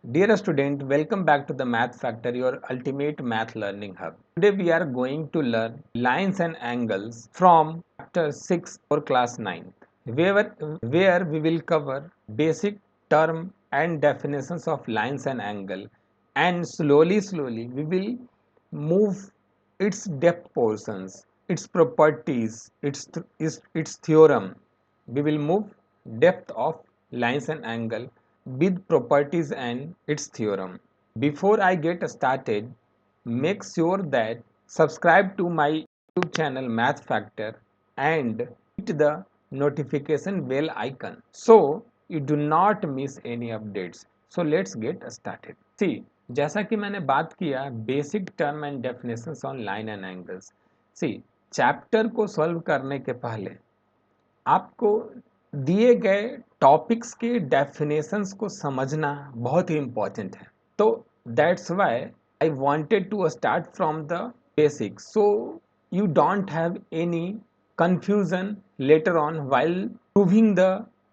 Dear student, welcome back to the Math Factor, your ultimate math learning hub. Today we are going to learn lines and angles from chapter 6 for class 9, where we will cover basic term and definitions of lines and angle, and slowly we will move its depth portions, its properties, its theorem. We will move depth of lines and angle with properties and its theorem. Before I get started, make sure that subscribe to my YouTube channel Math Factor and hit the notification bell icon so you do not miss any updates. So let's get started. See, जैसा कि मैंने बात किया basic term and definitions on line and angles. सी, chapter को solve करने के पहले आपको दिए गए टॉपिक्स के डेफिनेशंस को समझना बहुत ही इम्पोर्टेंट है. तो that's why I wanted to start from the basics so you don't have any confusion later on while proving the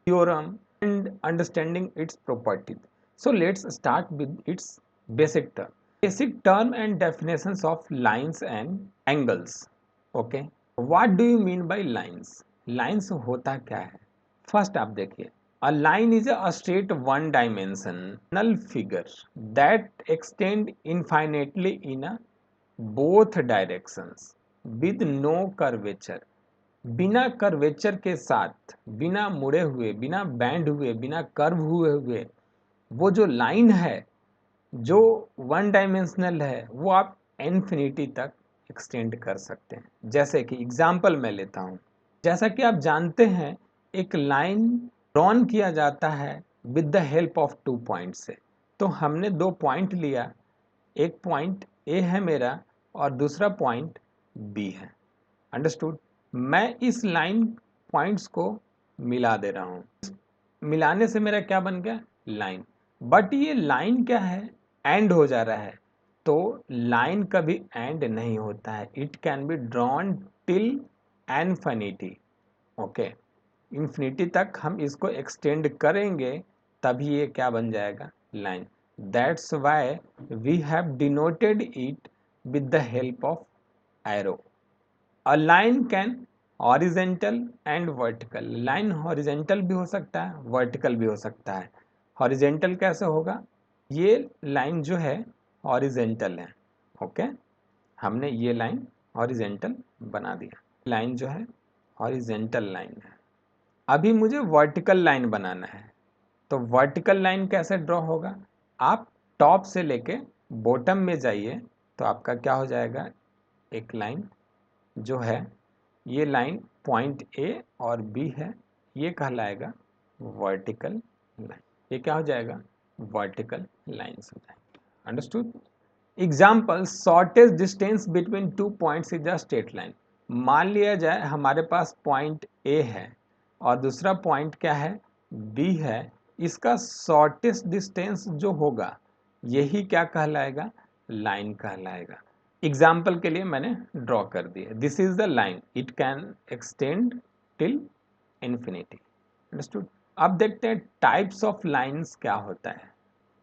theorem and understanding its properties. So let's start with its basic term. Basic term and definitions of lines and angles. Okay, what do you mean by lines? Lines होता क्या है? First आप देखिए, a line is a straight one dimensional figure that extend infinitely in a both directions with no curvature. बिना curvature के साथ, बिना मुड़े हुए, बिना बैंड हुए, बिना कर्व हुए वो जो लाइन है जो वन डायमेंशनल है वो आप इन्फिनिटी तक एक्सटेंड कर सकते हैं. जैसे कि एग्जाम्पल मैं लेता हूँ. जैसा कि आप जानते हैं एक लाइन ड्रॉन किया जाता है with the help of 2 point से. तो हमने 2 पॉइंट लिया, एक पॉइंट ए है मेरा और दूसरा पॉइंट बी है. अंडरस्टूड? मैं इस लाइन पॉइंट्स को मिला दे रहा हूँ. मिलाने से मेरा क्या बन गया? लाइन. बट ये लाइन क्या है? एंड हो जा रहा है. तो लाइन कभी एंड नहीं होता है. It can be drawn till infinity. Okay, infinity तक हम इसको एक्सटेंड करेंगे तभी ये क्या बन जाएगा? Line. That's why we have denoted it with the help of arrow. A line can horizontal and vertical. Line horizontal भी हो सकता है, वर्टिकल भी हो सकता है. हॉरिजेंटल कैसे होगा? ये लाइन जो है हॉरिजेंटल है. ओके, हमने ये लाइन हॉरिजेंटल बना दिया. लाइन जो है हॉरिजेंटल लाइन है. अभी मुझे वर्टिकल लाइन बनाना है. तो वर्टिकल लाइन कैसे ड्रॉ होगा? आप टॉप से लेके बॉटम में जाइए तो आपका क्या हो जाएगा? एक लाइन जो है, ये लाइन पॉइंट ए और बी है, ये कहलाएगा वर्टिकल लाइन. ये क्या हो जाएगा? वर्टिकल लाइन्स हो जाएंगे. Understood? Example, shortest distance between 2 points is a straight line. मान लिया जाए हमारे पास पॉइंट ए है और दूसरा पॉइंट क्या है? बी है. इसका शॉर्टेस्ट डिस्टेंस जो होगा यही क्या कहलाएगा? लाइन कहलाएगा. एग्जाम्पल के लिए मैंने ड्रॉ कर दिया. This is the line, it can extend till infinity. Understood? अब देखते हैं टाइप्स ऑफ लाइंस क्या होता है.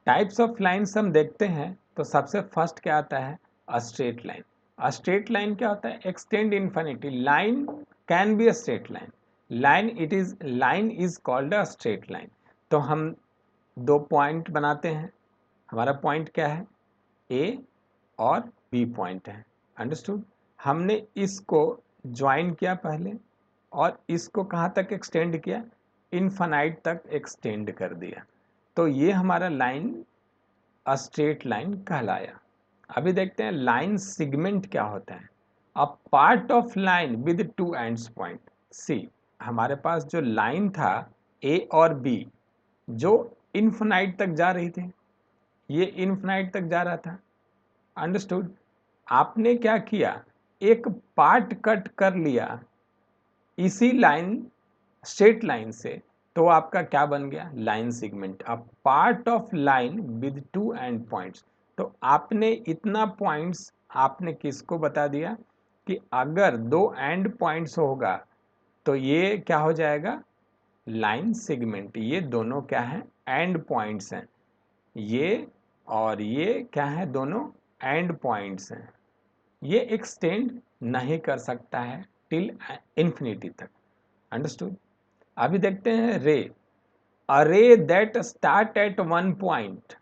टाइप्स ऑफ लाइंस हम देखते हैं तो सबसे फर्स्ट क्या आता है? A straight line. A straight line क्या होता है? Extend infinity. Line can be a straight line. Line is called a straight line. तो हम 2 पॉइंट बनाते हैं. हमारा पॉइंट क्या है? ए और बी पॉइंट है. अंडरस्टूड? हमने इसको ज्वाइन किया पहले और इसको कहाँ तक एक्सटेंड किया? इनफाइनाइट तक एक्सटेंड कर दिया. तो ये हमारा लाइन अ स्ट्रेट लाइन कहलाया. अभी देखते हैं लाइन सेगमेंट क्या होता है. A part of line with 2 ends point. See, हमारे पास जो लाइन था ए और बी जो इनफाइनाइट तक जा रही थी, ये इनफाइनाइट तक जा रहा था. अंडरस्टूड? आपने क्या किया? एक पार्ट कट कर लिया इसी लाइन स्ट्रेट लाइन से, तो आपका क्या बन गया? Line segment. A part of line with 2 and points. तो आपने इतना पॉइंट्स आपने किसको बता दिया कि अगर 2 एंड पॉइंट्स होगा तो ये क्या हो जाएगा? Line segment. ये दोनों क्या है? एंड पॉइंट्स हैं. ये और ये क्या है, दोनों एंड पॉइंट्स हैं, ये एक्सटेंड नहीं कर सकता है टिल इन्फिनिटी तक। अंडरस्टूड। अभी देखते हैं रे। अ रे that start at one point,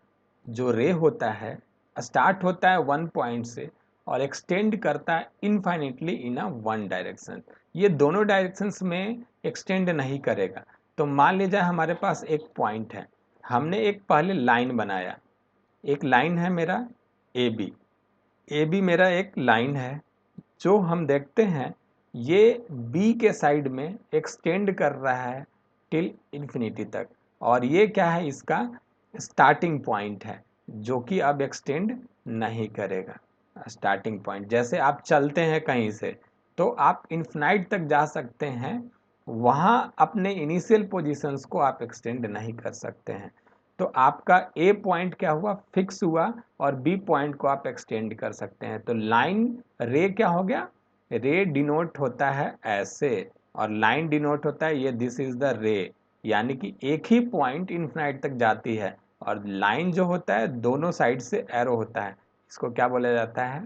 जो रे होता है स्टार्ट होता है वन पॉइंट से और एक्सटेंड करता है इनफाइनिटली इन अ वन डायरेक्शन, ये दोनों डायरेक्शंस में एक्सटेंड नहीं करेगा। तो मान लीजिए हमारे पास एक पॉइंट है, हमने एक पहले लाइन बनाया, एक लाइन है मेरा ए बी मेरा एक लाइन है, जो हम देखते हैं ये बी के साइड में एक्सटेंड कर रहा है टिल इन्फिनिटी तक, और ये क्या है, इसका स्टार्टिंग पॉइंट है जो कि अब एक्सटेंड नहीं करेगा। स्टार्टिंग पॉइंट, जैसे आप चलते हैं कहीं से तो आप इन्फिनाइट तक जा सकते हैं, वहाँ अपने इनिशियल पोजीशंस को आप एक्सटेंड नहीं कर सकते हैं। तो आपका ए पॉइंट क्या हुआ, फिक्स हुआ, और बी पॉइंट को आप एक्सटेंड कर सकते हैं। तो लाइन रे क्या हो गया, रे डिनोट होता है ऐसे, और लाइन डिनोट होता है ये, दिस इज द रे, यानी कि एक ही पॉइंट इन्फिनाइट तक जाती है, और लाइन जो होता है दोनों साइड से एरो होता है, इसको क्या बोला जाता है,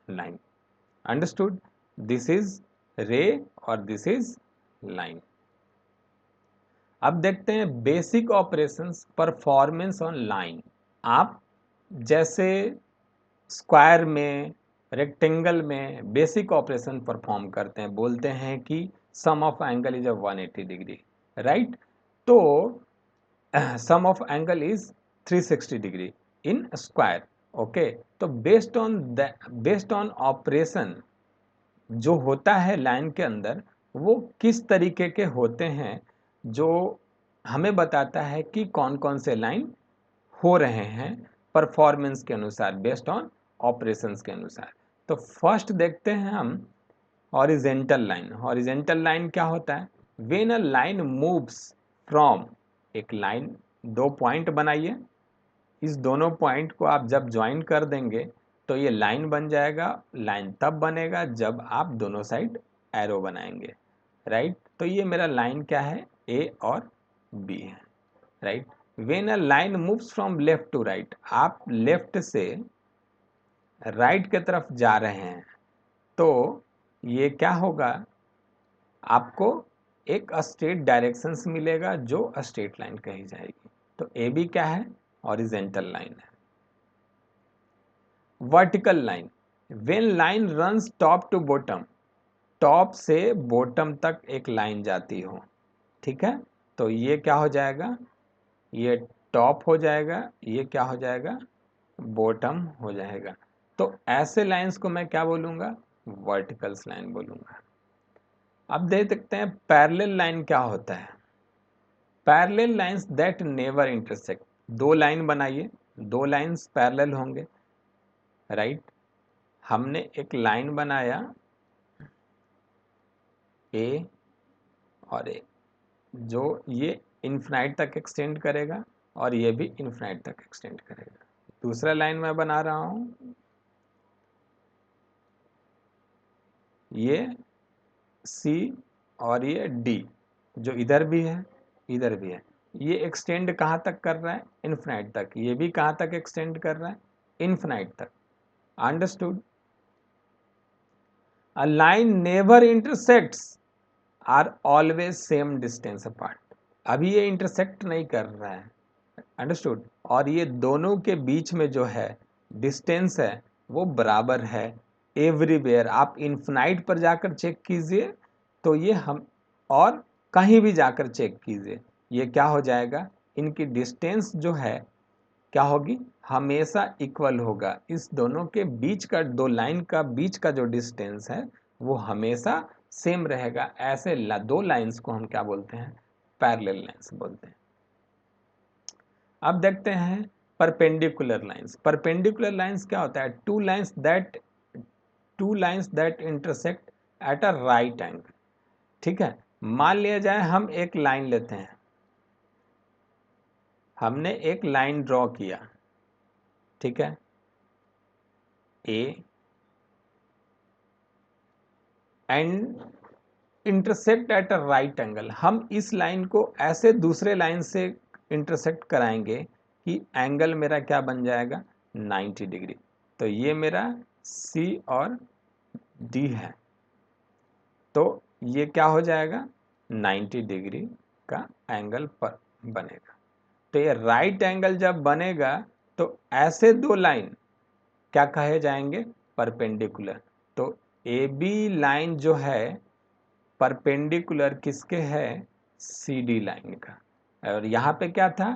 लाइन। अंडरस्टूड। दिस इज रे और दिस इज लाइन। अब देखते हैं basic operations performance on line. आप जैसे स्क्वायर में, रेक्टेंगल में बेसिक ऑपरेशन परफॉर्म करते हैं, बोलते हैं कि sum of angle is 180 degree, right. तो sum of angle is 360 degree in square. Okay, तो बेस्ड ऑन ऑपरेशन जो होता है लाइन के अंदर, वो किस तरीके के होते हैं, जो हमें बताता है कि कौन कौन से लाइन हो रहे हैं परफॉर्मेंस के अनुसार, बेस्ड ऑन ऑपरेशंस के अनुसार। तो फर्स्ट देखते हैं हम हॉरिजेंटल लाइन। हॉरिजेंटल लाइन क्या होता है, when a line moves from, एक लाइन, दो पॉइंट बनाइए, इस दोनों पॉइंट को आप जब ज्वाइन कर देंगे तो ये लाइन बन जाएगा। लाइन तब बनेगा जब आप दोनों साइड एरो बनाएंगे, राइट। तो ये मेरा लाइन क्या है, ए और बी है, right. When a line moves from left to right, आप लेफ्ट से राइट के तरफ जा रहे हैं, तो ये क्या होगा, आपको एक स्ट्रेट डायरेक्शंस मिलेगा जो स्ट्रेट लाइन कही जाएगी। तो ए बी क्या है, हॉरिजेंटल लाइन है। Vertical line, when line runs top to bottom, top से बॉटम तक एक लाइन जाती हो, ठीक है, तो ये क्या हो जाएगा, ये टॉप हो जाएगा, ये क्या हो जाएगा, बॉटम हो जाएगा। तो ऐसे लाइंस को मैं क्या बोलूँगा, वर्टिकल्स लाइन बोलूँगा। अब देख सकते हैं पैरेलल लाइन क्या होता है। Parallel lines that never intersect, दो लाइन बनाइए, दो लाइंस पैरेलल होंगे, राइट। हमने एक लाइन बनाया ए और ए, जो ये इन्फिनाइट तक एक्सटेंड करेगा और ये भी इन्फिनाइट तक एक्सटेंड करेगा। दूसरा लाइन मैं बना रहा हूँ, ये सी और ये डी, जो इधर भी है इधर भी है, ये एक्सटेंड कहाँ तक कर रहा है, इन्फिनाइट तक। ये भी कहाँ तक एक्सटेंड कर रहा है, इन्फिनाइट तक। Understood. A line never intersects or always same distance apart, अभी ये इंटरसेक्ट नहीं कर रहा है, अंडरस्टूड। और ये दोनों के बीच में जो है डिस्टेंस है वो बराबर है एवरीवेयर। आप इन्फिनाइट पर जाकर चेक कीजिए तो ये हम, और कहीं भी जाकर चेक कीजिए, ये क्या हो जाएगा, इनकी डिस्टेंस जो है क्या होगी, हमेशा इक्वल होगा। इस दोनों के बीच का, दो लाइन का बीच का जो डिस्टेंस है वो हमेशा सेम रहेगा। ऐसे दो लाइंस को हम क्या बोलते हैं, पैरेलल लाइंस बोलते हैं। अब देखते हैं परपेंडिकुलर लाइंस। परपेंडिकुलर लाइंस क्या होता है, two lines that intersect at a right angle, ठीक है। मान लिया जाए हम एक लाइन लेते हैं, हमने एक लाइन ड्रॉ किया, ठीक है, A and intersect at a right angle. हम इस लाइन को ऐसे दूसरे लाइन से इंटरसेक्ट कराएंगे कि एंगल मेरा क्या बन जाएगा 90 डिग्री। तो ये मेरा C और D है, तो ये क्या हो जाएगा 90 डिग्री का एंगल पर बनेगा। तो ये राइट एंगल जब बनेगा तो ऐसे दो लाइन क्या कहे जाएंगे परपेंडिकुलर। तो AB लाइन जो है परपेंडिकुलर किसके है CD लाइन का। और यहाँ पे क्या था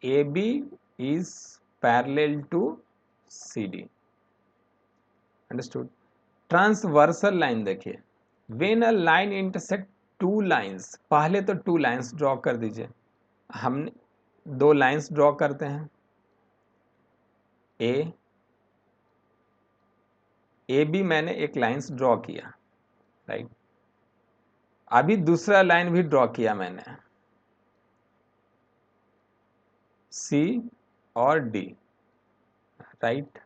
AB is parallel to CD। Understood. Transversal line देखिए, when a line intersect two lines, पहले तो टू लाइंस ड्रॉ कर दीजिए। हमने दो लाइंस ड्रॉ करते हैं, ए बी मैंने एक लाइंस ड्रॉ किया, राइट। अभी दूसरा लाइन भी ड्रॉ किया मैंने, सी और डी, राइट।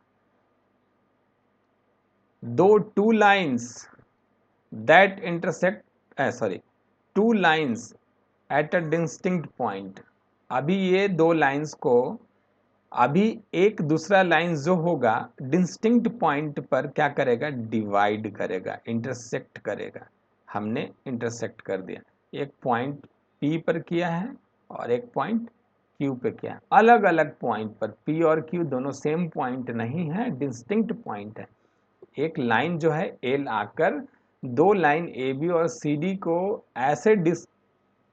दो two lines that intersect two lines at a distinct point. अभी ये दो लाइंस को, अभी एक दूसरा लाइन जो होगा डिस्टिंक्ट पॉइंट पर क्या करेगा डिवाइड करेगा, इंटरसेक्ट करेगा। हमने इंटरसेक्ट कर दिया, एक पॉइंट P पर किया है और एक पॉइंट Q पे किया है। अलग अलग पॉइंट पर P और Q दोनों सेम पॉइंट नहीं है, डिस्टिंक्ट पॉइंट है। एक लाइन जो है L आकर दो लाइन AB और CD को ऐसे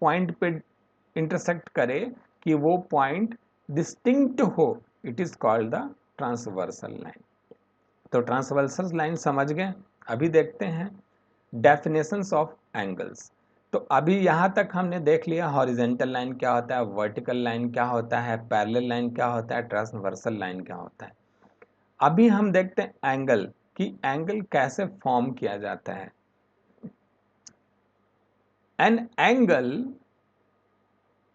पॉइंट पे इंटरसेक्ट करे कि वो पॉइंट डिस्टिंक्ट हो, it is called the transversal line. तो ट्रांसवर्सल लाइन समझ गए। अभी देखते हैं डेफिनेशंस ऑफ एंगल्स। तो अभी यहाँ तक हमने देख लिया हॉरिजेंटल लाइन क्या होता है, वर्टिकल लाइन क्या होता है, पैरेलल लाइन क्या होता है, ट्रांसवर्सल लाइन क्या होता है। अभी हम देखते हैं एंगल कि एंगल कैसे फॉर्म किया जाता है। An angle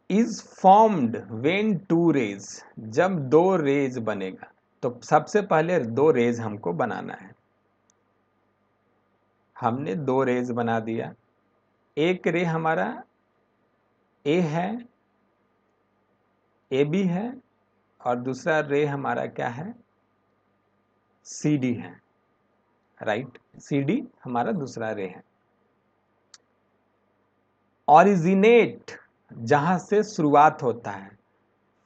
is formed when two rays, जब दो रेज बनेगा। तो सबसे पहले दो रेज हमको बनाना है, हमने दो रेज बना दिया। एक रे हमारा ए है, ए बी है, और दूसरा रे हमारा क्या है सी डी है, राइट। सी डी हमारा दूसरा रे है। ऑरिजिनेट जहां से शुरुआत होता है,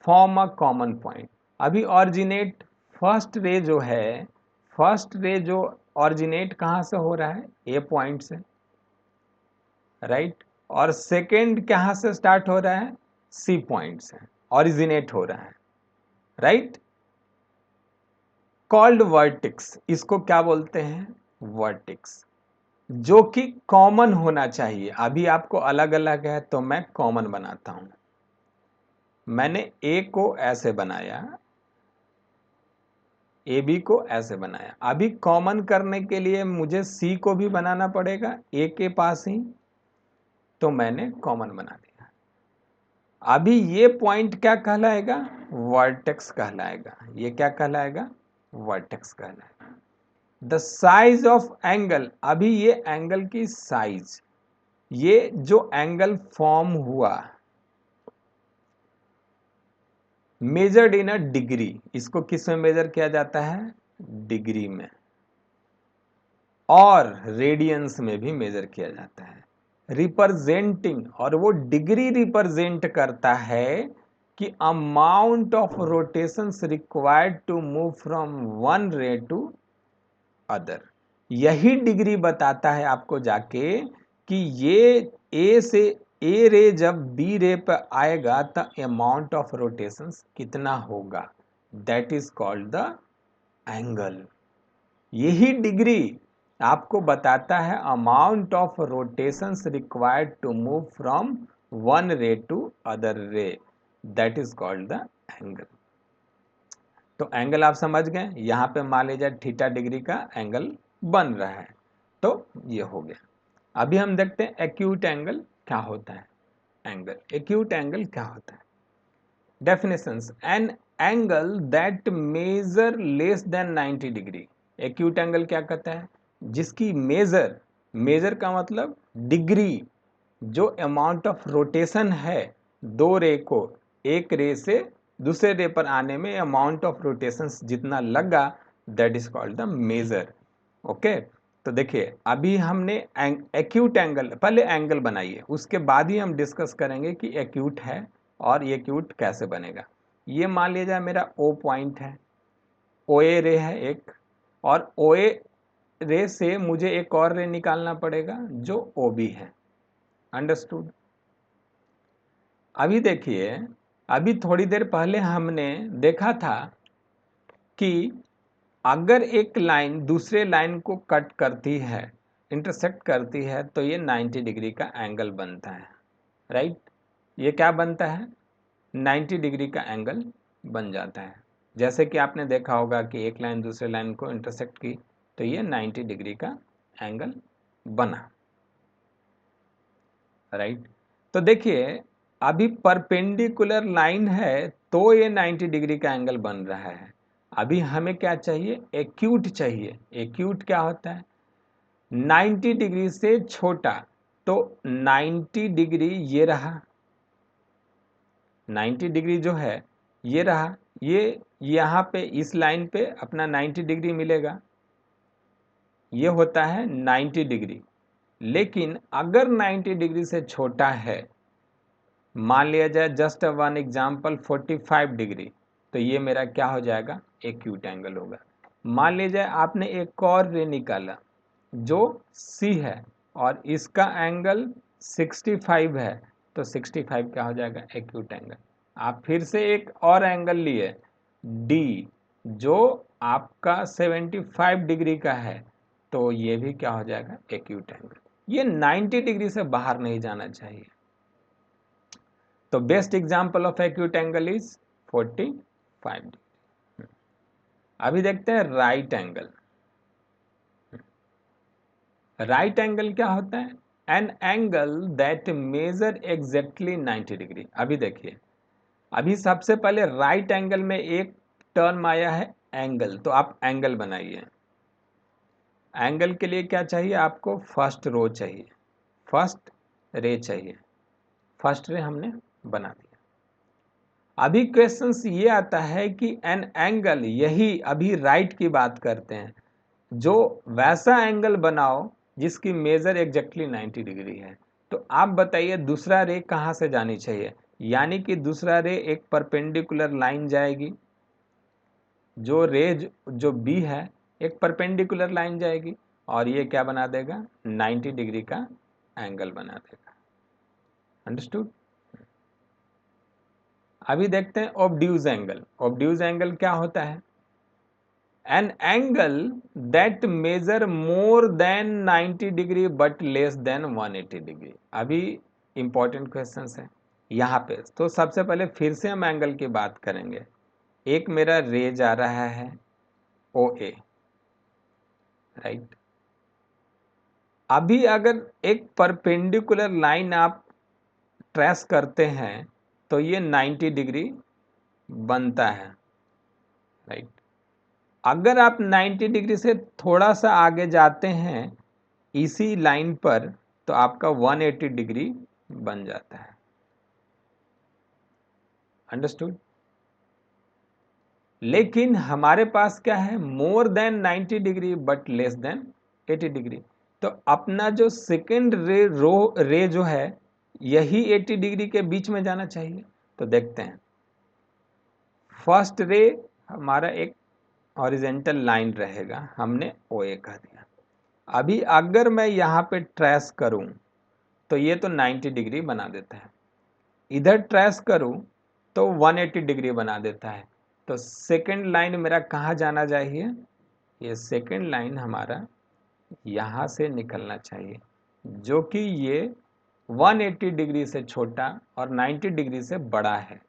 फॉर्म अ कॉमन पॉइंट। अभी ऑरिजिनेट फर्स्ट रे जो है, फर्स्ट रे जो ऑरिजिनेट कहां से हो रहा है ए पॉइंट से, राइट। और सेकेंड कहां से स्टार्ट हो रहा है सी पॉइंट से ऑरिजिनेट हो रहा है, राइट। कॉल्ड वर्टिक्स, इसको क्या बोलते हैं वर्टिक्स, जो कि कॉमन होना चाहिए। अभी आपको अलग अलग है तो मैं कॉमन बनाता हूं। मैंने ए को ऐसे बनाया, ए बी को ऐसे बनाया। अभी कॉमन करने के लिए मुझे सी को भी बनाना पड़ेगा ए के पास ही, तो मैंने कॉमन बना दिया। अभी ये पॉइंट क्या कहलाएगा वर्टेक्स कहलाएगा। ये क्या कहलाएगा वर्टेक्स कहलाएगा। द साइज ऑफ एंगल, अभी ये एंगल की साइज, ये जो एंगल फॉर्म हुआ मेजर्ड इन अ डिग्री, इसको किस में मेजर किया जाता है डिग्री में, और रेडियंस में भी मेजर किया जाता है। रिप्रेजेंटिंग, और वो डिग्री रिप्रेजेंट करता है कि amount of rotations required to move from one ray to other. यही डिग्री बताता है आपको जाके कि ये ए से ए रे जब बी रे पर आएगा तो अमाउंट ऑफ रोटेशंस कितना होगा, that is called the angle. यही डिग्री आपको बताता है amount of rotations required to move from one ray to other ray, that is called the angle. तो एंगल आप समझ गए, यहां पे मान लीजिए थीटा डिग्री का एंगल बन रहा है, तो ये हो गया। अभी हम देखते हैं एक्यूट एंगल क्या होता है। एंगल, एक्यूट एंगल क्या होता है। Definitions, an angle that measure less than 90 degree. Acute angle क्या कहता है जिसकी मेजर, मेजर का मतलब डिग्री, जो अमाउंट ऑफ रोटेशन है दो रे को एक रे से दूसरे रे पर आने में अमाउंट ऑफ रोटेशंस जितना लगा, that is called the measure. Okay, तो देखिए अभी हमने एक्यूट एंगल, पहले एंगल बनाइए, उसके बाद ही हम डिस्कस करेंगे कि एक्यूट है और एक्यूट कैसे बनेगा। ये मान लीजिए मेरा ओ पॉइंट है, ओ ए रे है एक, और ओ ए रे से मुझे एक और रे निकालना पड़ेगा जो ओ बी है। अंडरस्टूड। अभी देखिए, अभी थोड़ी देर पहले हमने देखा था कि अगर एक लाइन दूसरे लाइन को कट करती है, इंटरसेक्ट करती है, तो ये 90 डिग्री का एंगल बनता है, राइट। ये क्या बनता है? 90 डिग्री का एंगल बन जाता है। जैसे कि आपने देखा होगा कि एक लाइन दूसरे लाइन को इंटरसेक्ट की, तो ये 90 डिग्री का एंगल बना, राइट। तो देखिए अभी परपेंडिकुलर लाइन है तो ये 90 डिग्री का एंगल बन रहा है। अभी हमें क्या चाहिए? एक्यूट चाहिए। एक्यूट क्या होता है? 90 डिग्री से छोटा। तो 90 डिग्री ये रहा, 90 डिग्री जो है ये रहा, ये यहाँ पे इस लाइन पे अपना 90 डिग्री मिलेगा, ये होता है 90 डिग्री। लेकिन अगर 90 डिग्री से छोटा है, मान लिया जाए जस्ट वन एग्जांपल 45 डिग्री, तो ये मेरा क्या हो जाएगा? एक्यूट एंगल होगा। मान लीजिए आपने एक और रे निकाला जो सी है और इसका एंगल 65 है, तो 65 क्या हो जाएगा? Acute angle. आप फिर से एक और एंगल लिए डी जो आपका 75 डिग्री का है, तो ये भी क्या हो जाएगा? Acute angle. ये 90 डिग्री से बाहर नहीं जाना चाहिए। तो best example of acute angle is 45 degree. अभी देखते हैं राइट एंगल। राइट एंगल क्या होता है? An angle that measure exactly 90 degree. अभी देखिए, अभी सबसे पहले राइट एंगल में एक टर्म आया है एंगल, तो आप एंगल बनाइए। एंगल के लिए क्या चाहिए आपको? फर्स्ट रो चाहिए, फर्स्ट रे चाहिए। फर्स्ट रे हमने बना दिया। अभी क्वेश्चंस ये आता है कि एन एंगल, यही अभी राइट की बात करते हैं, जो वैसा एंगल बनाओ जिसकी मेजर एग्जैक्टली 90 डिग्री है। तो आप बताइए दूसरा रे कहाँ से जानी चाहिए? यानी कि दूसरा रे एक परपेंडिकुलर लाइन जाएगी, जो रे जो बी है एक परपेंडिकुलर लाइन जाएगी, और ये क्या बना देगा? 90 डिग्री का एंगल बना देगा। अंडरस्टूड। अभी देखते हैं ऑब्ट्यूज एंगल। ऑब्ट्यूज एंगल क्या होता है? An angle that measure more than 90 degree but less than 180 degree. अभी इंपॉर्टेंट क्वेश्चंस है यहाँ पे। तो सबसे पहले फिर से हम एंगल की बात करेंगे। एक मेरा रे जा रहा है ओ ए, राइट। अभी अगर एक परपेंडिकुलर लाइन आप ट्रेस करते हैं तो ये 90 डिग्री बनता है, राइट। अगर आप 90 डिग्री से थोड़ा सा आगे जाते हैं इसी लाइन पर, तो आपका 180 डिग्री बन जाता है। अंडरस्टूड। लेकिन हमारे पास क्या है? मोर than 90 degree but less then 80 degree. तो अपना जो सेकेंड रे जो है यही 80 डिग्री के बीच में जाना चाहिए। तो देखते हैं, फर्स्ट रे हमारा एक हॉरिजेंटल लाइन रहेगा, हमने ओ ए कह दिया। अभी अगर मैं यहाँ पे ट्रेस करूँ तो ये तो 90 डिग्री बना देता है, इधर ट्रेस करूँ तो 180 डिग्री बना देता है। तो सेकंड लाइन मेरा कहाँ जाना चाहिए? ये सेकंड लाइन हमारा यहाँ से निकलना चाहिए, जो कि ये 180 डिग्री से छोटा और 90 डिग्री से बड़ा है।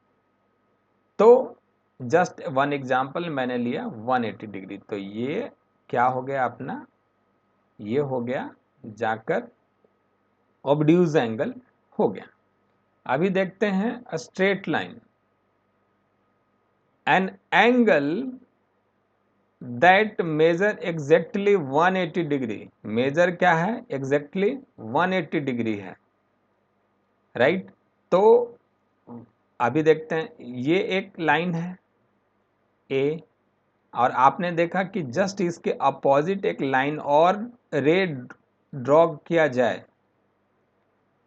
तो जस्ट वन एग्जांपल मैंने लिया 180 डिग्री, तो ये क्या हो गया अपना? ये हो गया जाकर ऑब्ट्यूज एंगल हो गया। अभी देखते हैं straight line. An angle that measure exactly 180 degree. Measure क्या है? एग्जैक्टली 180 डिग्री है, राइट। तो अभी देखते हैं, ये एक लाइन है ए, और आपने देखा कि जस्ट इसके अपोजिट एक लाइन और रे ड्रॉ किया जाए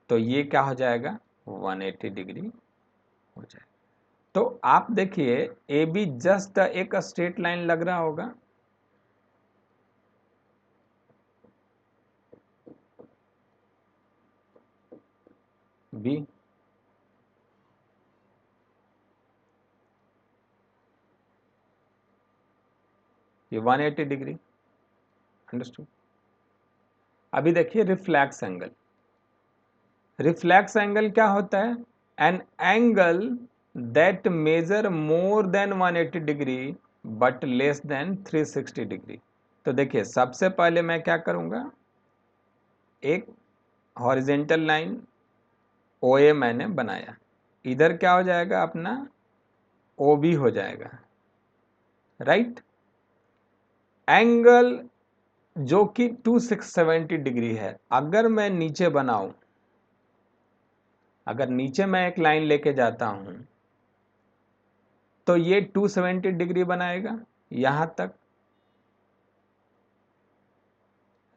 तो ये क्या हो जाएगा, 180 डिग्री हो जाएगा। तो आप देखिए ए बी जस्ट एक स्ट्रेट लाइन लग रहा होगा, बी ये 180 डिग्री, अंडरस्टूड। अभी देखिए रिफ्लेक्स एंगल, रिफ्लेक्स एंगल क्या होता है, an angle that measure more than 180 degree but less than 360 degree. तो देखिए सबसे पहले मैं क्या करूंगा, एक हॉरिजेंटल लाइन ओ ए मैंने बनाया, इधर क्या हो जाएगा अपना ओ बी हो जाएगा, राइट। एंगल जो कि 270 डिग्री है, अगर मैं नीचे बनाऊं, अगर नीचे मैं एक लाइन लेके जाता हूं तो ये 270 डिग्री बनाएगा यहां तक,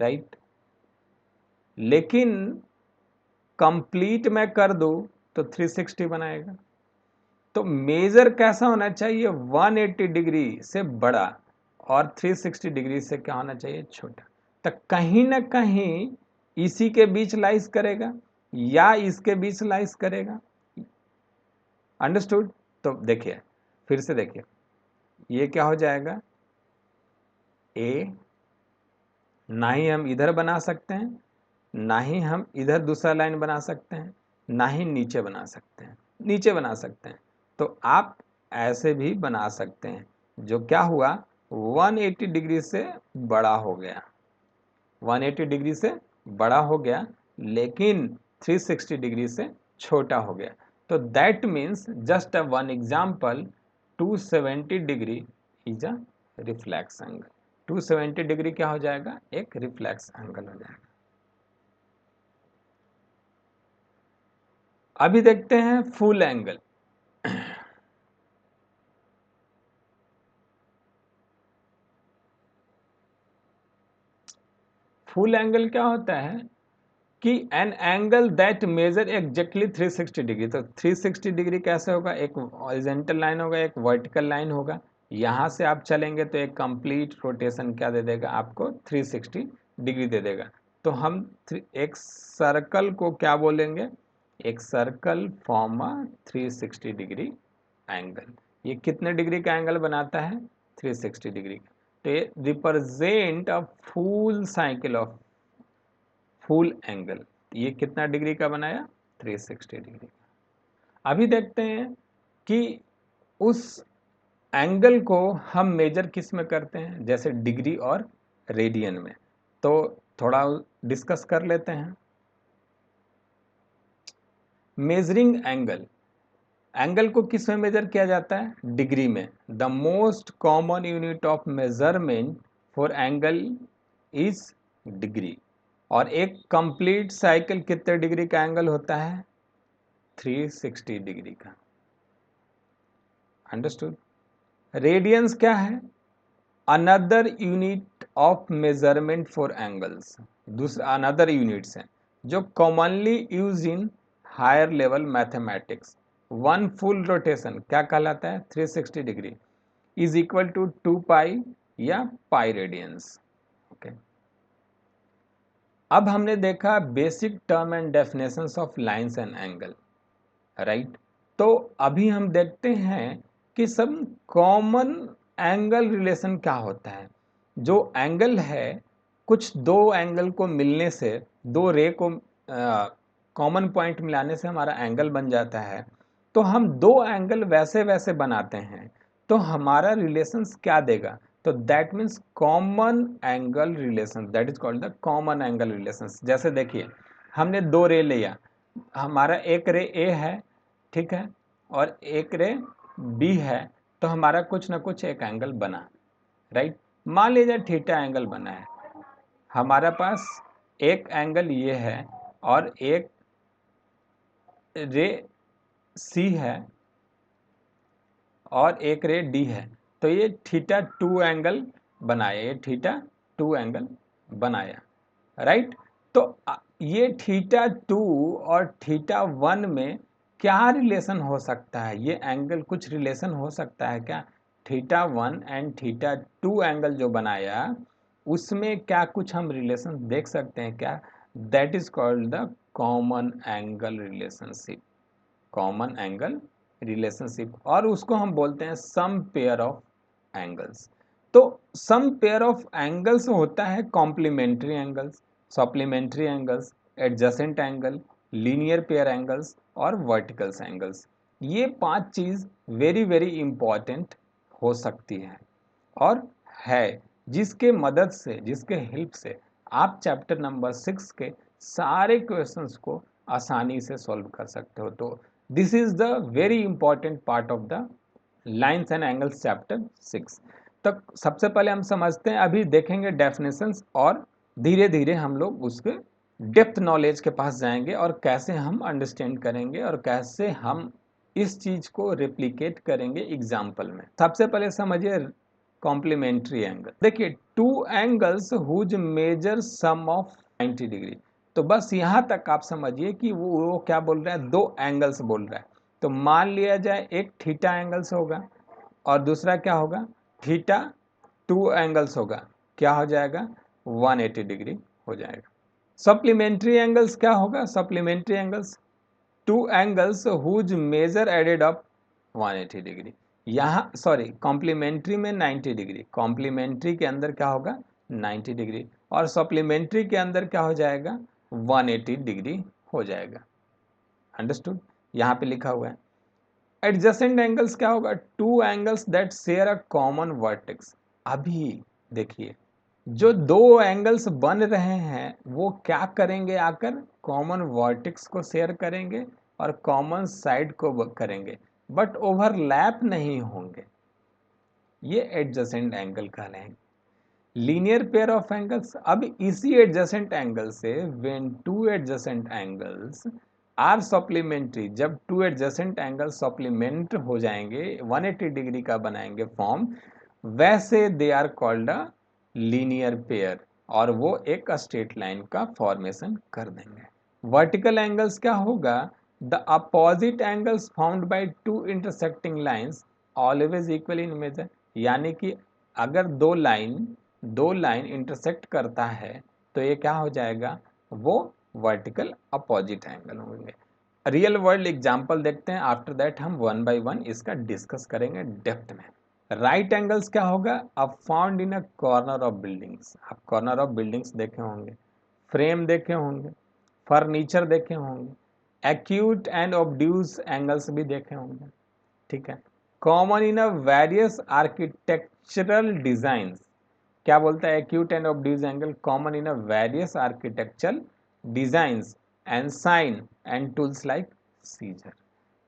राइट। लेकिन कंप्लीट मैं कर दूं तो 360 बनाएगा। तो मेजर कैसा होना चाहिए, 180 डिग्री से बड़ा और 360 डिग्री से क्या होना चाहिए, छोटा। तो कहीं ना कहीं इसी के बीच लाइज करेगा या इसके बीच लाइज करेगा, अंडरस्टूड। तो देखिए फिर से देखिए, ये क्या हो जाएगा ए, ना ही हम इधर बना सकते हैं, ना ही हम इधर दूसरा लाइन बना सकते हैं, ना ही नीचे बना सकते हैं, नीचे बना सकते हैं। तो आप ऐसे भी बना सकते हैं, जो क्या हुआ 180 डिग्री से बड़ा हो गया, 180 डिग्री से बड़ा हो गया, लेकिन 360 डिग्री से छोटा हो गया। तो that means just a one example, 270 degree is a reflex angle. 270 degree क्या हो जाएगा, एक रिफ्लेक्स एंगल हो जाएगा। अभी देखते हैं फुल एंगल। फुल एंगल क्या होता है कि an angle that measure exactly 360 degree. तो 360 डिग्री कैसे होगा, एक हॉरिजॉन्टल लाइन होगा, एक वर्टिकल लाइन होगा, यहां से आप चलेंगे तो एक कंप्लीट रोटेशन क्या दे देगा आपको, 360 डिग्री दे देगा। तो हम एक सर्कल को क्या बोलेंगे, एक circle form a 360 degree angle. ये कितने डिग्री का एंगल बनाता है, 360 डिग्री का। तो ये represent a full cycle of full angle. ये कितना डिग्री का बनाया, 360 डिग्री का। अभी देखते हैं कि उस एंगल को हम मेजर किस में करते हैं, जैसे डिग्री और रेडियन में। तो थोड़ा डिस्कस कर लेते हैं। मेजरिंग एंगल, एंगल को किस में मेजर किया जाता है, डिग्री में। The most common unit of measurement for angle is degree. और एक कंप्लीट साइकिल कितने डिग्री का एंगल होता है, 360 डिग्री का, अंडरस्टूड। रेडियंस क्या है, another unit of measurement for angles, दूसरा अनदर यूनिट्स हैं जो commonly use in higher level mathematics. One full rotation क्या कहलाता है, 360 degree is equal to 2 pi या पाई रेडियंस, ओके। अब हमने देखा basic term and definitions of lines and angle, right. तो अभी हम देखते हैं कि सब कॉमन एंगल रिलेशन क्या होता है। जो एंगल है, कुछ दो एंगल को मिलने से, दो रे को कॉमन पॉइंट मिलाने से हमारा एंगल बन जाता है। तो हम दो एंगल वैसे वैसे बनाते हैं तो हमारा रिलेशंस क्या देगा, तो that means common angle relation, that is called the common angle relations. जैसे देखिए हमने दो रे लिया, हमारा एक रे ए है, ठीक है, और एक रे बी है, तो हमारा कुछ ना कुछ एक एंगल बना, राइट। मान लीजिए थीटा एंगल बना है, हमारे पास एक एंगल ये है और एक रे सी है, और एक रे डी है, तो ये थीटा 2 एंगल बनाया, ये थीटा 2 एंगल बनाया, राइट। तो ये थीटा 2 और थीटा 1 में क्या रिलेशन हो सकता है, ये एंगल कुछ रिलेशन हो सकता है क्या? थीटा 1 एंड थीटा 2 एंगल जो बनाया उसमें क्या कुछ हम रिलेशन देख सकते हैं क्या? That is called the common angle relationship, common angle relationship, और उसको हम बोलते हैं सम पेयर ऑफ एंगल्स। तो सम पेयर ऑफ एंगल्स होता है complementary angles, supplementary angles, adjacent angle, linear pair angles और वर्टिकल्स एंगल्स। ये 5 चीज वेरी वेरी इंपॉर्टेंट हो सकती है और है, जिसके मदद से, जिसके हेल्प से आप चैप्टर नंबर 6 के सारे क्वेश्चंस को आसानी से सॉल्व कर सकते हो। तो this is the very important part of the lines and angles chapter 6। तो सबसे पहले हम समझते हैं, अभी देखेंगे डेफिनेशंस और धीरे धीरे हम लोग उसके डेप्थ नॉलेज के पास जाएंगे और कैसे हम अंडरस्टैंड करेंगे और कैसे हम इस चीज को रेप्लिकेट करेंगे एग्जाम्पल में। सबसे पहले समझिए कॉम्प्लीमेंट्री एंगल। देखिए, two angles whose measure sum of 90 degree. तो बस यहाँ तक आप समझिए कि वो क्या बोल रहा है, दो एंगल्स बोल रहा है। तो मान लिया जाए एक थीटा एंगल्स होगा और दूसरा क्या होगा, थीटा 2 एंगल्स होगा, क्या हो जाएगा, 180 डिग्री हो जाएगा। सप्लीमेंट्री एंगल्स क्या होगा, supplementary angles two angles whose measure added up 180 degree. यहाँ सॉरी, कॉम्प्लीमेंट्री में 90 डिग्री, कॉम्प्लीमेंट्री के अंदर क्या होगा 90 डिग्री, और सप्लीमेंट्री के अंदर क्या हो जाएगा 180 डिग्री हो जाएगा। अंडरस्टूड, यहाँ पे लिखा हुआ है। एडजेसेंट एंगल्स क्या होगा, two angles that share a common vertex. अभी देखिए, जो दो एंगल्स बन रहे हैं वो क्या करेंगे, आकर कॉमन वर्टेक्स को शेयर करेंगे और कॉमन साइड को करेंगे, बट ओवरलैप नहीं होंगे, ये एडजेसेंट एंगल कहलाएंगे। लीनियर पेयर ऑफ एंगल्स, अब इसी एडजेसेंट एंगल से when two adjacent angles are supplementary, जब टू एडजेसेंट एंगल सप्लीमेंट हो जाएंगे 180 डिग्री का बनाएंगे फॉर्म, वैसे they are called a linear pair, और वो एक स्ट्रेट लाइन का फॉर्मेशन कर देंगे। वर्टिकल एंगल्स क्या होगा, the opposite angles found by two intersecting lines always equal in measure. यानी कि अगर दो लाइन इंटरसेक्ट करता है तो ये क्या हो जाएगा, वो वर्टिकल अपोजिट एंगल होंगे। रियल वर्ल्ड एग्जांपल देखते हैं, आफ्टर दैट हम वन बाय वन इसका डिस्कस करेंगे डेप्थ में। राइट एंगल्स क्या होगा, अब found in a corner of buildings. आप कॉर्नर ऑफ बिल्डिंग्स देखे होंगे, फ्रेम देखे होंगे, फर्नीचर देखे होंगे, एक्यूट एंड ऑब्ड्यूस एंगल्स भी देखे होंगे, ठीक है। Common in a various architectural designs, क्या बोलता है, acute and obtuse angle common in a various architectural designs and sign and tools like scissor.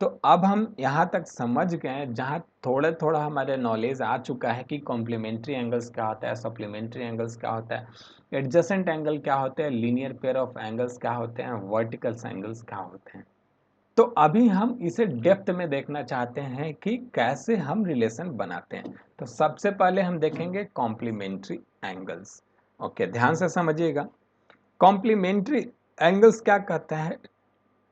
तो अब हम यहाँ तक समझ गए, जहाँ थोड़ा थोड़ा हमारे नॉलेज आ चुका है कि कॉम्प्लीमेंट्री एंगल्स क्या होता है, सप्लीमेंट्री एंगल्स क्या होता है, एडजेसेंट एंगल क्या होते हैं, लीनियर पेयर ऑफ एंगल्स क्या होते हैं, वर्टिकल्स एंगल्स क्या होते हैं। तो अभी हम इसे डेप्थ में देखना चाहते हैं कि कैसे हम रिलेशन बनाते हैं। तो सबसे पहले हम देखेंगे कॉम्प्लीमेंट्री एंगल्स। ओके, ध्यान से समझिएगा। कॉम्प्लीमेंट्री एंगल्स क्या कहता है,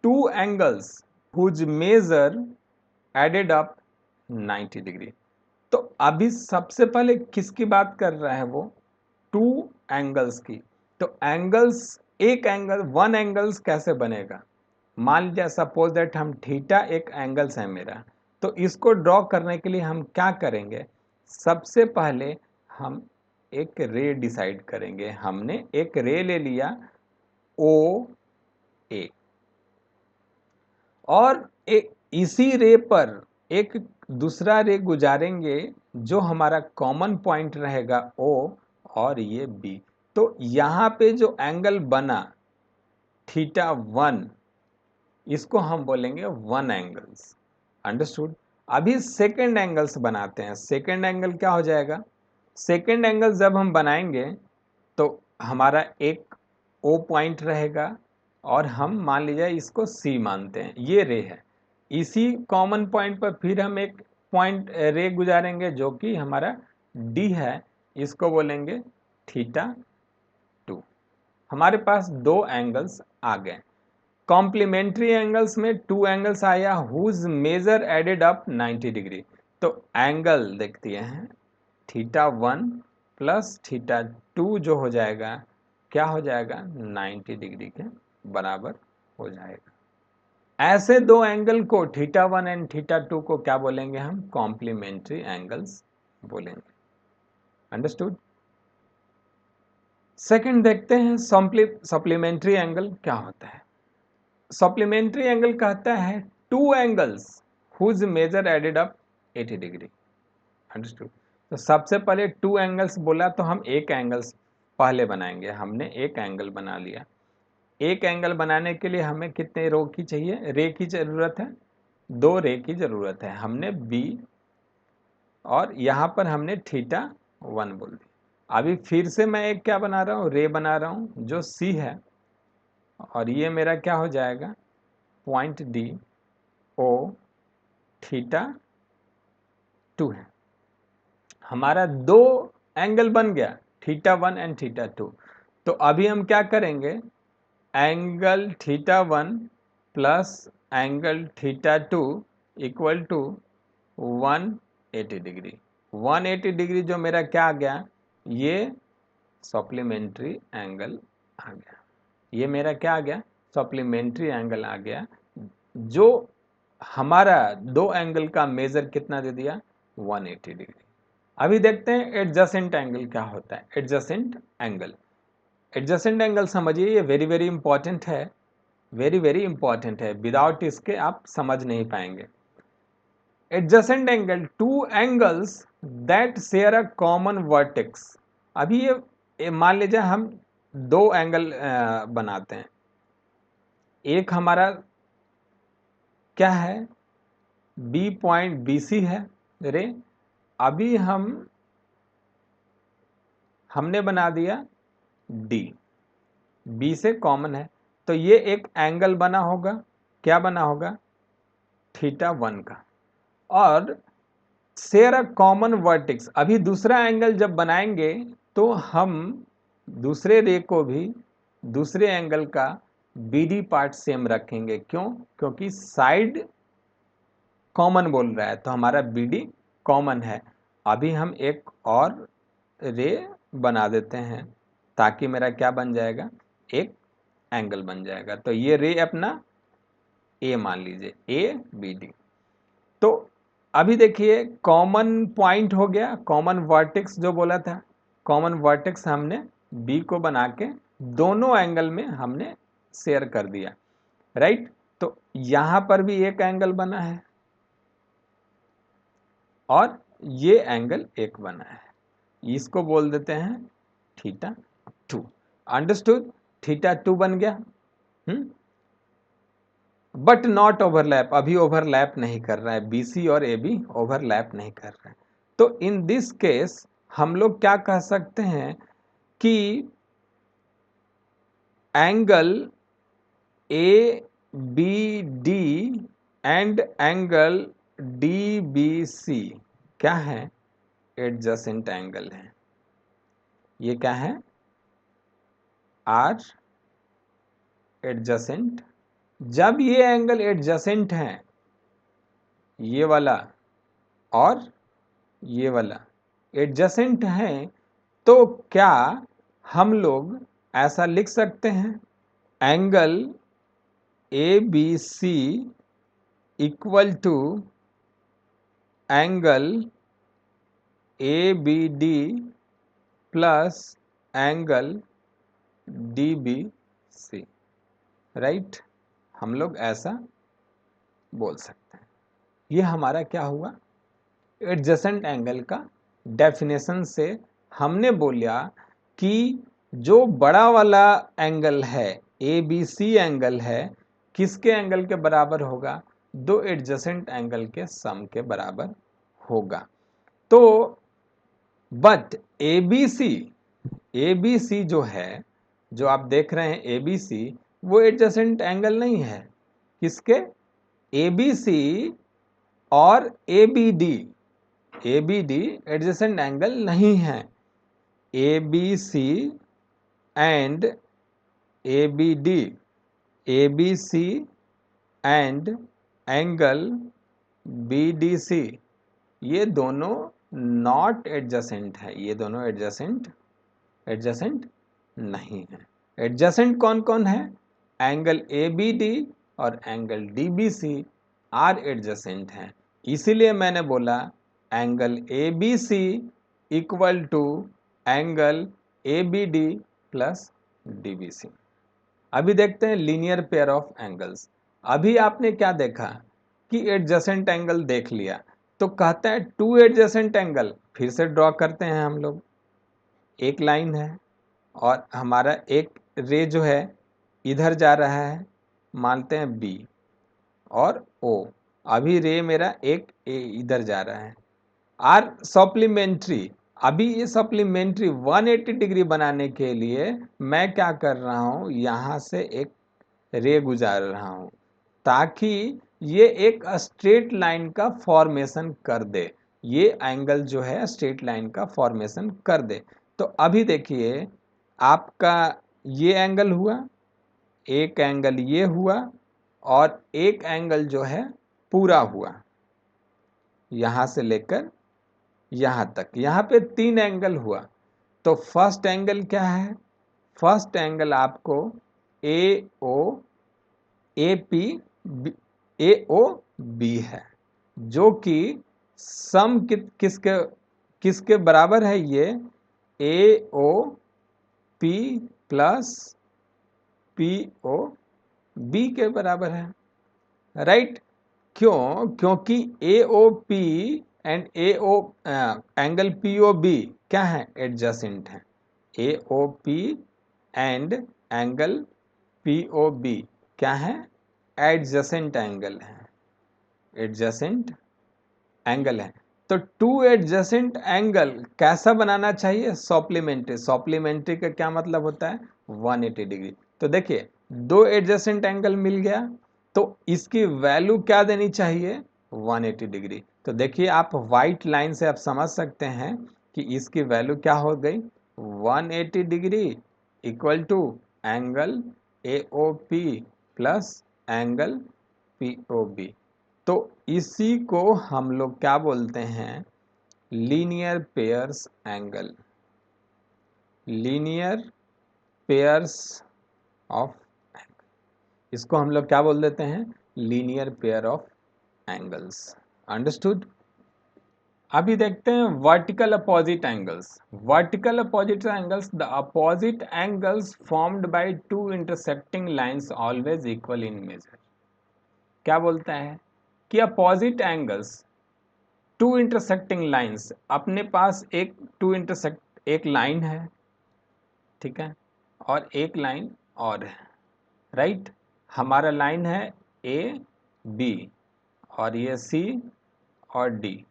two angles whose measure added up 90 degree. तो अभी सबसे पहले किसकी बात कर रहा है वो, टू एंगल्स की। तो एंगल्स, एक एंगल, वन एंगल्स कैसे बनेगा, मान लीजिए सपोज दैट हम थीटा एक एंगल्स है मेरा, तो इसको ड्रॉ करने के लिए हम क्या करेंगे, सबसे पहले हम एक रे डिसाइड करेंगे। हमने एक रे ले लिया ओ ए, और एक इसी रे पर एक दूसरा रे गुजारेंगे जो हमारा कॉमन पॉइंट रहेगा ओ, और ये बी। तो यहाँ पे जो एंगल बना थीटा 1, इसको हम बोलेंगे वन एंगल्स। अंडरस्टूड। अभी सेकेंड एंगल्स बनाते हैं। सेकेंड एंगल क्या हो जाएगा, सेकेंड एंगल जब हम बनाएंगे तो हमारा एक ओ पॉइंट रहेगा, और हम मान लीजिए इसको सी मानते हैं, ये रे है। इसी कॉमन पॉइंट पर फिर हम एक पॉइंट रे गुजारेंगे जो कि हमारा डी है, इसको बोलेंगे थीटा 2। हमारे पास दो एंगल्स आ गए। कॉम्प्लीमेंट्री एंगल्स में टू एंगल्स आया whose measure added up 90 degree. तो एंगल देखते हैं थीटा 1 प्लस थीटा 2 जो हो जाएगा, क्या हो जाएगा, 90 डिग्री के बराबर हो जाएगा। ऐसे दो एंगल को थीटा 1 एंड थीटा 2 को क्या बोलेंगे हम, कॉम्प्लीमेंट्री एंगल्स बोलेंगे। अंडरस्टूड। सेकंड देखते हैं सप्लीमेंट्री एंगल क्या होता है। सप्लीमेंट्री एंगल कहता है two angles whose measure added up 80 degree. Understood. तो सबसे पहले टू एंगल्स बोला तो हम एक एंगल्स पहले बनाएंगे। हमने एक एंगल बना लिया। एक एंगल बनाने के लिए हमें कितने रो की चाहिए, रे की जरूरत है, दो रे की जरूरत है। हमने बी और यहां पर हमने थीटा 1 बोल दिया। अभी फिर से मैं एक क्या बना रहा हूं, रे बना रहा हूं जो सी है, और ये मेरा क्या हो जाएगा, पॉइंट डी ओ थीटा 2 है। हमारा दो एंगल बन गया, थीटा 1 एंड थीटा 2। तो अभी हम क्या करेंगे, angle theta 1 plus angle theta 2 equal to 180 degree. 180 degree जो मेरा क्या आ गया, ये सप्लीमेंट्री एंगल आ गया। ये मेरा क्या आ गया, सप्लीमेंट्री एंगल आ गया, जो हमारा दो एंगल का मेजर कितना दे दिया, 180 डिग्री। अभी देखते हैं एडजेसेंट एंगल क्या होता है। एडजेसेंट एंगल, एडजेसेंट एंगल समझिए, ये वेरी वेरी इंपॉर्टेंट है, वेरी वेरी इंपॉर्टेंट है। विदाउट इसके आप समझ नहीं पाएंगे। Adjacent angle, two angles that share a common vertex. अभी ये मान लीजिए हम दो एंगल बनाते हैं। एक हमारा क्या है, बी पॉइंट बी सी है रे। अभी हमने बना दिया डी, बी से कॉमन है, तो ये एक एंगल बना होगा, क्या बना होगा, थीटा 1 का, और शेयर अ कॉमन वर्टेक्स। अभी दूसरा एंगल जब बनाएंगे तो हम दूसरे रे को भी दूसरे एंगल का बीडी पार्ट सेम रखेंगे। क्यों, क्योंकि साइड कॉमन बोल रहा है, तो हमारा बीडी कॉमन है। अभी हम एक और रे बना देते हैं ताकि मेरा क्या बन जाएगा, एक एंगल बन जाएगा। तो ये रे अपना ए मान लीजिए, ए बी डी। तो अभी देखिए कॉमन पॉइंट हो गया, कॉमन वर्टेक्स जो बोला था, कॉमन वर्टेक्स हमने बी को बना के दोनों एंगल में हमने शेयर कर दिया, राइट। तो यहां पर भी एक एंगल बना है और ये एंगल एक बना है, इसको बोल देते हैं थीटा 2। अंडरस्टूड, थीटा 2 बन गया। बट नॉट ओवरलैप, अभी ओवरलैप नहीं कर रहा है, बीसी और एबी ओवरलैप नहीं कर रहा है। तो इन दिस केस हम लोग क्या कह सकते हैं कि angle A B D and angle D B C क्या है, एडजेसेंट एंगल है। ये क्या है, आर एडजेसेंट। जब ये एंगल एडजेसेंट है, ये वाला और ये वाला एडजेसेंट है, तो क्या हम लोग ऐसा लिख सकते हैं, angle A B C equal to angle A B D plus angle D B C, right. हम लोग ऐसा बोल सकते हैं। ये हमारा क्या हुआ, एडजेसेंट एंगल का डेफिनेशन से हमने बोला कि जो बड़ा वाला एंगल है, ए बी सी एंगल है, किसके एंगल के बराबर होगा, दो एडजेसेंट एंगल के सम के बराबर होगा। तो बट ए बी सी जो है, जो आप देख रहे हैं ए बी सी, वो एडजेसेंट एंगल नहीं है। किसके, ए बी सी और A B D adjacent angle नहीं है। A B C and A B D, A B C and angle B D C, ये दोनों नॉट एडजेसेंट है, ये दोनों एडजेसेंट नहीं है। एडजेसेंट कौन कौन है? एंगल ए बी डी और angle D B C are adjacent हैं। इसीलिए मैंने बोला angle A B C equal to angle A B D plus D B C. अभी देखते हैं लीनियर पेयर ऑफ एंगल्स। अभी आपने क्या देखा कि एडजेसेंट एंगल देख लिया, तो कहता है टू एडजेसेंट एंगल, फिर से ड्रॉ करते हैं हम लोग। एक लाइन है और हमारा एक रे जो है इधर जा रहा है, मानते हैं बी और ओ। अभी रे मेरा एक इधर जा रहा है। आर सप्लीमेंट्री, अभी ये सप्लीमेंट्री 180 डिग्री बनाने के लिए मैं क्या कर रहा हूँ, यहाँ से एक रे गुजार रहा हूँ ताकि ये एक स्ट्रेट लाइन का फॉर्मेशन कर दे, ये एंगल जो है स्ट्रेट लाइन का फॉर्मेशन कर दे। तो अभी देखिए आपका ये एंगल हुआ, एक एंगल ये हुआ और एक एंगल जो है पूरा हुआ यहाँ से लेकर यहाँ तक, यहाँ पे 3 एंगल हुआ। तो फर्स्ट एंगल क्या है? फर्स्ट एंगल आपको ए ओ A P A O B है, जो कि सम किसके किसके बराबर है? ये A O P plus P O B के बराबर है, राइट? क्यों? क्योंकि A O P and A O angle P O B क्या है? एडजेसेंट है। A O P and angle P O B क्या है? एडजेसेंट एंगल है, एडजेसेंट एंगल है। तो टू एडजेसेंट एंगल कैसा बनाना चाहिए? सप्लीमेंट्री। सप्लीमेंट्री का क्या मतलब होता है? 180 डिग्री। तो देखिए दो एडजेसेंट एंगल मिल गया, तो इसकी वैल्यू क्या देनी चाहिए? 180 डिग्री। तो देखिए आप व्हाइट लाइन से आप समझ सकते हैं कि इसकी वैल्यू क्या हो गई? 180 degree equal to angle A O P plus angle P O B. तो इसी को हम लोग क्या बोलते हैं? Linear pairs angle, linear pairs of angle. इसको हम लोग क्या बोल देते हैं? Linear pair of angles. Understood? अभी देखते हैं vertical opposite angles. Vertical opposite angles, the opposite angles formed by two intersecting lines always equal in measure. क्या बोलता है कि opposite angles to intersecting lines, अपने पास एक लाइन है, ठीक है, और एक लाइन और है, राइट? हमारा लाइन है ए बी और ये सी और D.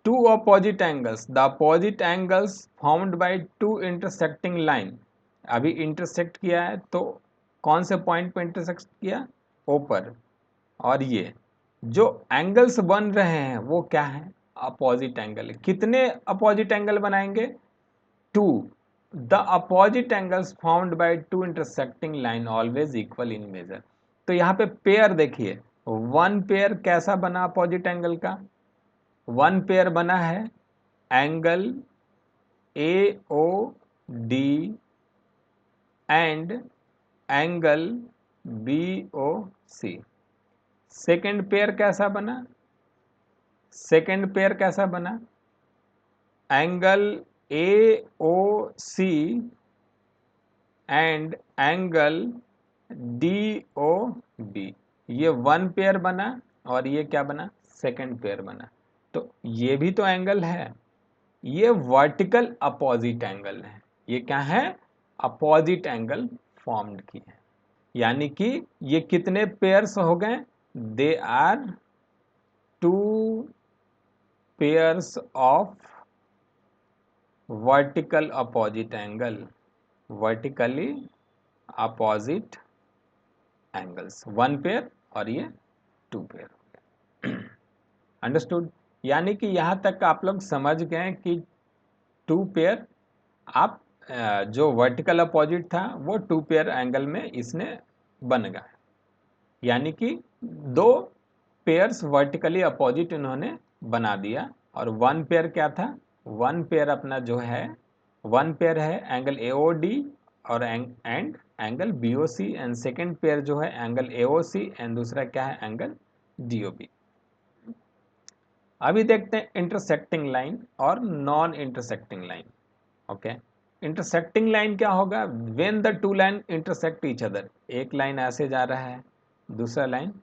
Two opposite angles, the opposite angles formed by two intersecting line. अभी इंटरसेक्ट किया है तो कौन से पॉइंट पर इंटरसेक्ट किया? ओ पर। और ये जो एंगल्स बन रहे हैं वो क्या है? Opposite angle. कितने अपोजिट एंगल बनाएंगे? Two. The opposite angles formed by two intersecting line always equal in measure. तो यहाँ पे पेयर देखिए, वन पेयर कैसा बना अपोजिट एंगल का? वन पेयर बना है angle A O D and angle B O C. Second pair कैसा बना? सेकेंड पेयर कैसा बना? Angle A O C and angle D O B. ये वन पेयर बना और ये क्या बना? सेकेंड पेयर बना। तो ये भी तो एंगल है, ये वर्टिकल अपोजिट एंगल है। ये क्या है? अपोजिट एंगल फॉर्म्ड की है। यानी कि ये कितने पेयर्स हो गए? They are two pairs of vertical opposite angle, vertically opposite angles. One pair और ये टू पेयर। अंडरस्टूड। यानी कि यहाँ तक आप लोग समझ गए कि टू पेयर आप जो वर्टिकल अपोजिट था वो टू पेयर एंगल में इसने बन गया, यानी कि दो पेयर्स वर्टिकली अपोजिट इन्होंने बना दिया। और वन पेयर क्या था, वन पेयर अपना जो है, वन पेयर है एंगल AOD और and angle BOC, and second pair जो है एंगल AOC एंड दूसरा क्या है एंगल DOB। अभी देखते हैं इंटरसेक्टिंग लाइन और non intersecting line. Okay, intersecting line क्या होगा, when the two line intersect each other. एक लाइन ऐसे जा रहा है, दूसरा लाइन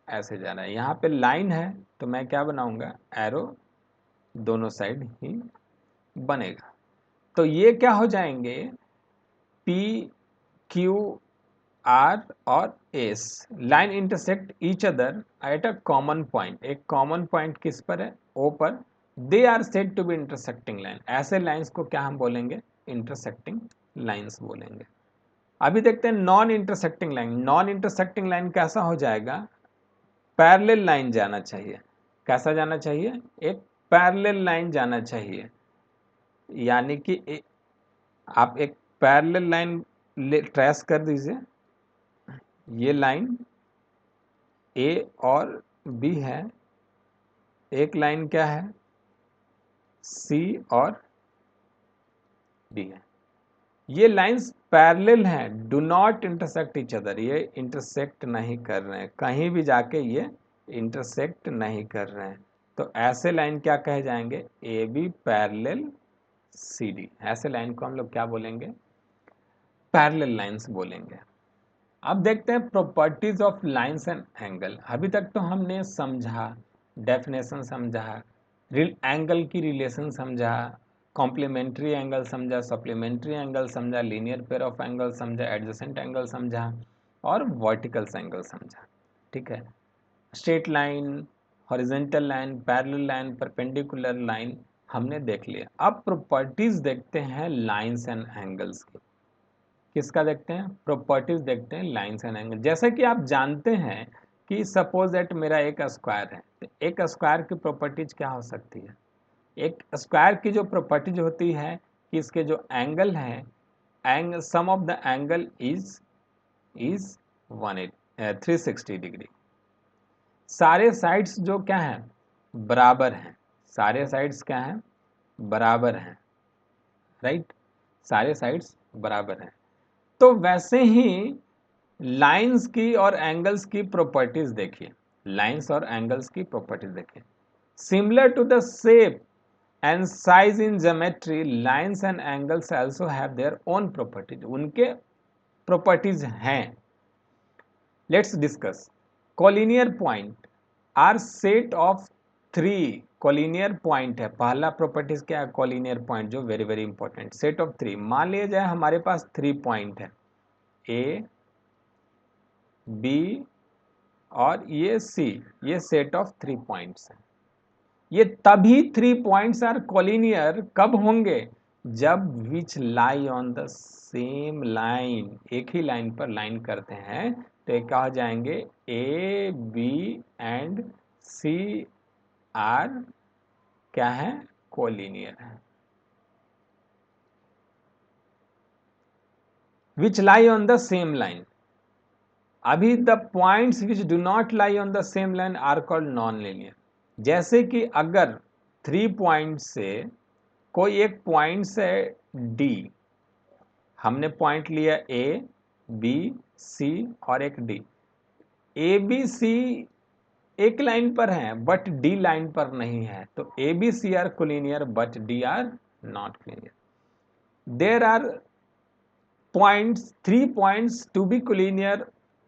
ऐसे जा रहा है। यहाँ पे लाइन है तो मैं क्या बनाऊंगा, एरो दोनों साइड ही बनेगा। तो ये क्या हो जाएंगे, P Q R और S line intersect each other at a common point. एक कॉमन पॉइंट किस पर है, O पर। They are said to be intersecting line. ऐसे लाइंस को क्या हम बोलेंगे, इंटरसेक्टिंग लाइंस बोलेंगे। अभी देखते हैं non intersecting line. Non intersecting line कैसा हो जाएगा, पैरेलल लाइन जाना चाहिए। कैसा जाना चाहिए, एक पैरेलल लाइन जाना चाहिए। यानी कि आप एक पैरेलल लाइन ट्रेस कर दीजिए। ये लाइन A और B है, एक लाइन क्या है C और D है। ये लाइंस पैरेलल हैं, do not intersect each other. ये इंटरसेक्ट नहीं कर रहे हैं, कहीं भी जाके ये इंटरसेक्ट नहीं कर रहे हैं। तो ऐसे लाइन क्या कहे जाएंगे, AB पैरेलल CD। ऐसे लाइन को हम लोग क्या बोलेंगे, पैरेलल लाइंस बोलेंगे। अब देखते हैं properties of lines and angle. अभी तक तो हमने समझा, डेफिनेशन समझा, एंगल की रिलेशन समझा, कॉम्प्लीमेंट्री एंगल समझा, सप्लीमेंट्री एंगल समझा, लीनियर पेयर ऑफ एंगल समझा, एडजेसेंट एंगल समझा और वर्टिकल्स एंगल समझा। ठीक है, straight line, horizontal line, parallel line, perpendicular line हमने देख लिया। अब प्रॉपर्टीज देखते हैं लाइंस एंड एंगल्स की। किसका देखते हैं, प्रॉपर्टीज देखते हैं लाइंस एंड एंगल। जैसे कि आप जानते हैं कि सपोज दैट मेरा एक स्क्वायर है, तो एक स्क्वायर की प्रॉपर्टीज क्या हो सकती है, एक स्क्वायर की जो प्रॉपर्टीज होती है कि इसके जो एंगल है, angle sum of the angle is 360 degree. सारे साइड्स जो क्या हैं, बराबर हैं। सारे साइड्स क्या हैं, बराबर हैं, राइट। सारे साइड्स बराबर हैं। तो वैसे ही लाइंस की और एंगल्स की प्रॉपर्टीज देखिए। लाइंस और एंगल्स की प्रॉपर्टीज देखिए। Similar to the shape and size in geometry, lines and angles also have their own properties. उनके प्रॉपर्टीज हैं। Let's discuss. Collinear point are set of three. Collinear point है, पहला properties क्या है, collinear point, जो very very important. Set of three, मान लिया जाए हमारे पास 3 पॉइंट है, A B और ये C। ये सेट ऑफ 3 पॉइंट्स है। ये तभी 3 पॉइंट्स आर कोलिनियर कब होंगे, जब which lie on the same line, एक ही लाइन पर लाइन करते हैं तो ये क्या हो जाएंगे, A B and C are क्या है, कोलिनियर है। Which lie on the same line. अभी the points which do not lie on the same line are called non linear. जैसे कि अगर 3 पॉइंट से कोई एक पॉइंट से D, हमने पॉइंट लिया A B C और एक D। A B C एक लाइन पर है बट D लाइन पर नहीं है, तो A B C are collinear but D are not collinear. There are points, 3 points to be collinear,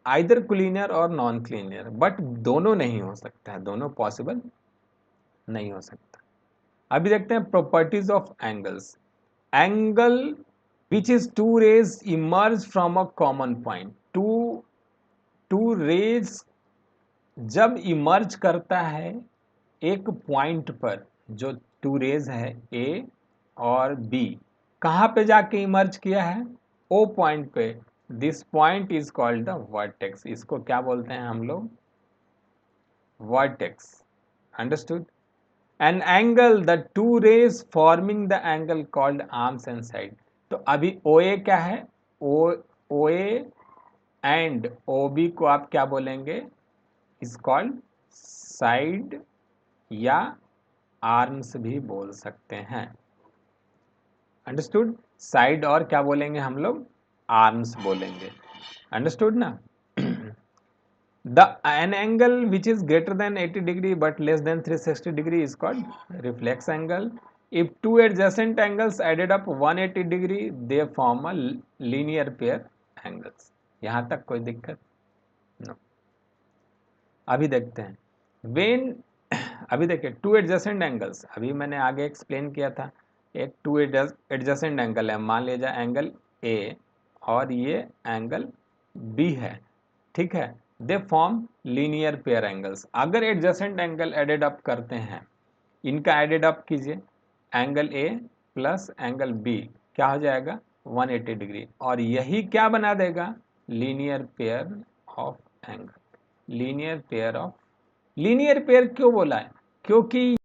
either collinear और नॉन कोलिनियर, बट दोनों नहीं हो सकता है, दोनों पॉसिबल नहीं हो सकता। अभी देखते हैं properties of angles. Angle which is two rays emerge from a common point. Two rays जब इमर्ज करता है एक पॉइंट पर, जो टू रेज है A और B, कहाँ पे जाके इमर्ज किया है, O पॉइंट पे। This point is called the vertex. इसको क्या बोलते हैं हम लोग, vertex. Understood? An angle the two rays forming the angle called arms and side. तो अभी ओ ए क्या है, ओ ए एंड ओ बी को आप क्या बोलेंगे, इज कॉल्ड साइड या आर्म्स भी बोल सकते हैं। अंडरस्टूड? साइड और क्या बोलेंगे हम लोग, आर्म्स बोलेंगे। अंडरस्टूड ना? The an angle which is greater than 80 degree but less than 360 degree is called reflex angle. If two adjacent angles added up 180 degree, they form a linear pair angles. यहाँ तक कोई दिक्कत? No. अभी देखते हैं when अभी देखिए to adjacent angles, अभी मैंने आगे एक्सप्लेन किया था, एक टू एडजेसेंट एंगल है, मान लीजिए एंगल ए और ये एंगल बी है, ठीक है, they form linear pair angles. अगर एडजेसेंट एंगल एडेड अप करते हैं, इनका एडेड अप कीजिए, angle A plus angle B क्या हो जाएगा 180 डिग्री, और यही क्या बना देगा, linear pair of angle. Linear pair of, linear pair क्यों बोला है, क्योंकि